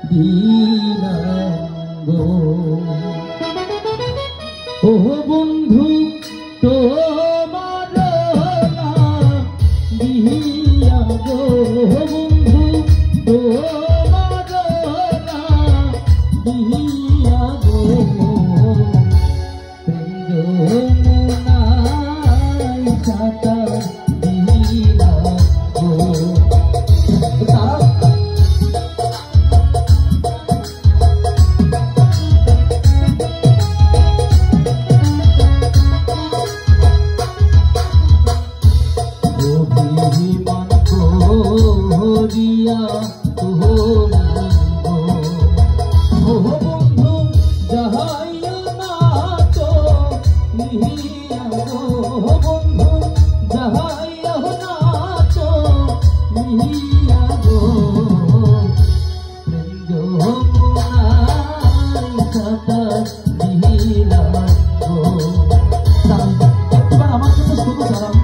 দিলাম গো। ও বন্ধু তোমার নাম দিয়া গো, বন্ধু তোমার নাম দিয়া গো, যমুনায় সাঁতার দিলাম গো। অভিমান করিয়া ও বন্ধু যাহাইয়া না তো নিহিয়া গো, বন্ধু যাহাইয়া না তো নিহিয়া গো, যমুনায় সাঁতার দিলাম গো। এবার আমার জন্য শুধু সালাম।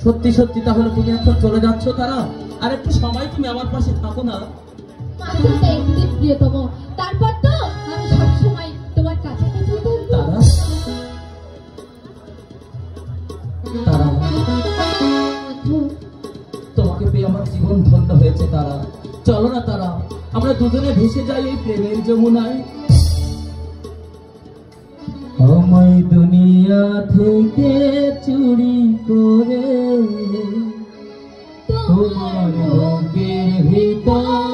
সত্যি সত্যি তাহলে তুমি এখন চলে যাচ্ছ তারা? আর একটু সময় তুমি আমার পাশে থাকো না। তারপর তো আমি সবসময় তোমার কাছে তারা। তারা তোমাকে পেয়ে আমার জীবন ধন্য হয়েছে তারা। চলো না তারা, আমরা দুজনে ভেসে যাই এই প্রেমের যমুনায়। আমায় দুনিয়া থেকে চুরি করে তোমার বুকের ভিতর